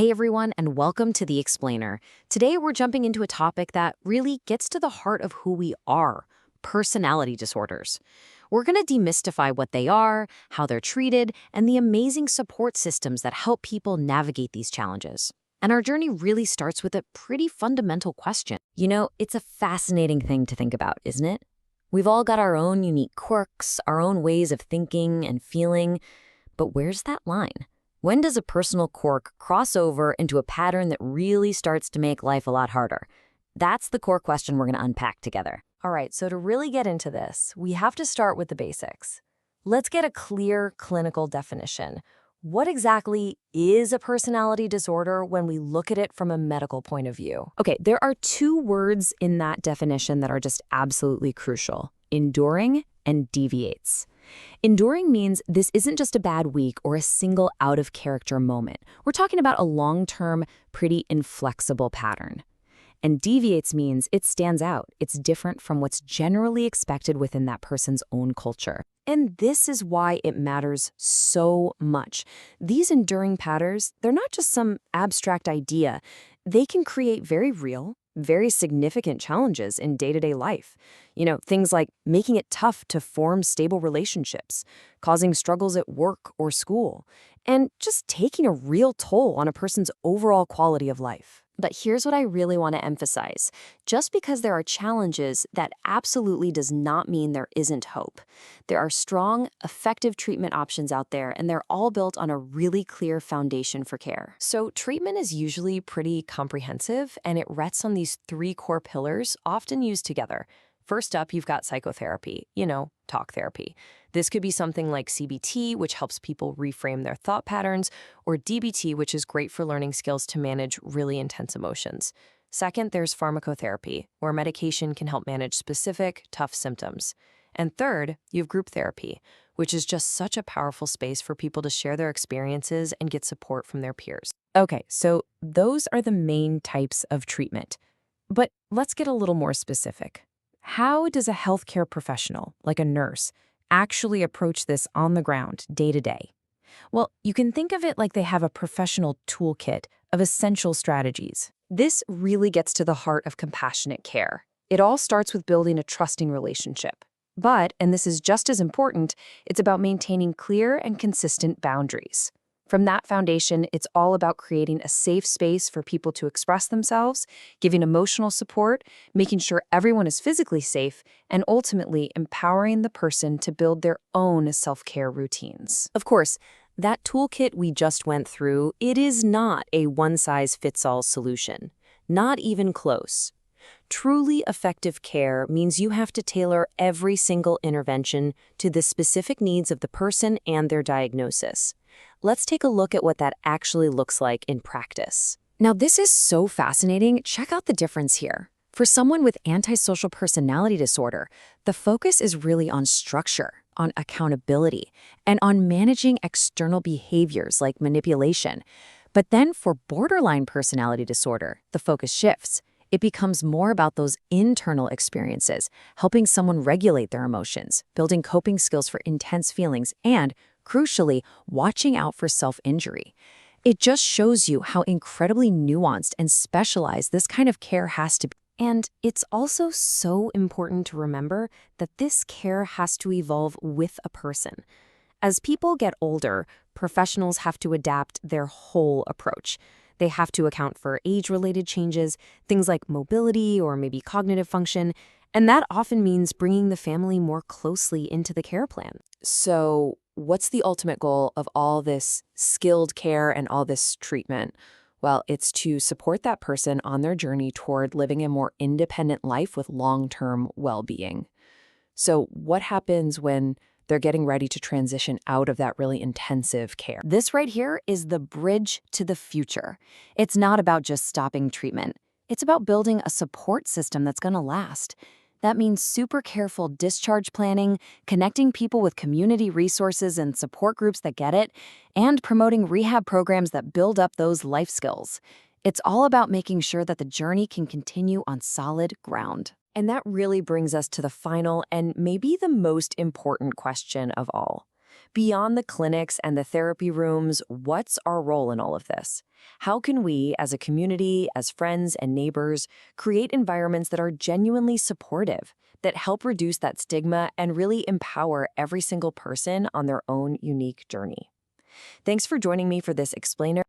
Hey everyone, and welcome to The Explainer. Today we're jumping into a topic that really gets to the heart of who we are: personality disorders. We're going to demystify what they are, how they're treated, and the amazing support systems that help people navigate these challenges. And our journey really starts with a pretty fundamental question. It's a fascinating thing to think about, isn't it? We've all got our own unique quirks, our own ways of thinking and feeling, but where's that line? When does a personal quirk cross over into a pattern that really starts to make life a lot harder? That's the core question we're going to unpack together. All right, so to really get into this, we have to start with the basics. Let's get a clear clinical definition. What exactly is a personality disorder when we look at it from a medical point of view? Okay, there are two words in that definition that are just absolutely crucial: enduring and deviates. Enduring means this isn't just a bad week or a single out-of-character moment. We're talking about a long-term, pretty inflexible pattern. And deviates means it stands out. It's different from what's generally expected within that person's own culture. And this is why it matters so much. These enduring patterns, they're not just some abstract idea. They can create very real, very significant challenges in day-to-day life. Things like making it tough to form stable relationships, causing struggles at work or school, and just taking a real toll on a person's overall quality of life. But here's what I really want to emphasize. Just because there are challenges, that absolutely does not mean there isn't hope. There are strong, effective treatment options out there, and they're all built on a really clear foundation for care. So treatment is usually pretty comprehensive, and it rests on these three core pillars, often used together. First up, you've got psychotherapy, talk therapy. This could be something like CBT, which helps people reframe their thought patterns, or DBT, which is great for learning skills to manage really intense emotions. Second, there's pharmacotherapy, where medication can help manage specific, tough symptoms. And third, you have group therapy, which is just such a powerful space for people to share their experiences and get support from their peers. Okay, so those are the main types of treatment. But let's get a little more specific. How does a healthcare professional, like a nurse, actually approach this on the ground, day to day? Well, you can think of it like they have a professional toolkit of essential strategies. This really gets to the heart of compassionate care. It all starts with building a trusting relationship. But, and this is just as important, it's about maintaining clear and consistent boundaries. From that foundation, it's all about creating a safe space for people to express themselves, giving emotional support, making sure everyone is physically safe, and ultimately empowering the person to build their own self-care routines. Of course, that toolkit we just went through, it is not a one-size-fits-all solution. Not even close. Truly effective care means you have to tailor every single intervention to the specific needs of the person and their diagnosis. Let's take a look at what that actually looks like in practice. Now, this is so fascinating. Check out the difference here. For someone with antisocial personality disorder, the focus is really on structure, on accountability, and on managing external behaviors like manipulation. But then for borderline personality disorder, the focus shifts. It becomes more about those internal experiences, helping someone regulate their emotions, building coping skills for intense feelings, and, crucially, watching out for self-injury. It just shows you how incredibly nuanced and specialized this kind of care has to be. And it's also so important to remember that this care has to evolve with a person. As people get older, professionals have to adapt their whole approach. They have to account for age-related changes, things like mobility or maybe cognitive function, and that often means bringing the family more closely into the care plan. So, what's the ultimate goal of all this skilled care and all this treatment? Well, it's to support that person on their journey toward living a more independent life with long-term well-being. So, what happens when they're getting ready to transition out of that really intensive care? This right here is the bridge to the future. It's not about just stopping treatment. It's about building a support system that's going to last. That means super careful discharge planning, connecting people with community resources and support groups that get it, and promoting rehab programs that build up those life skills. It's all about making sure that the journey can continue on solid ground. And that really brings us to the final and maybe the most important question of all. Beyond the clinics and the therapy rooms, what's our role in all of this? How can we, as a community, as friends and neighbors, create environments that are genuinely supportive, that help reduce that stigma and really empower every single person on their own unique journey? Thanks for joining me for this explainer.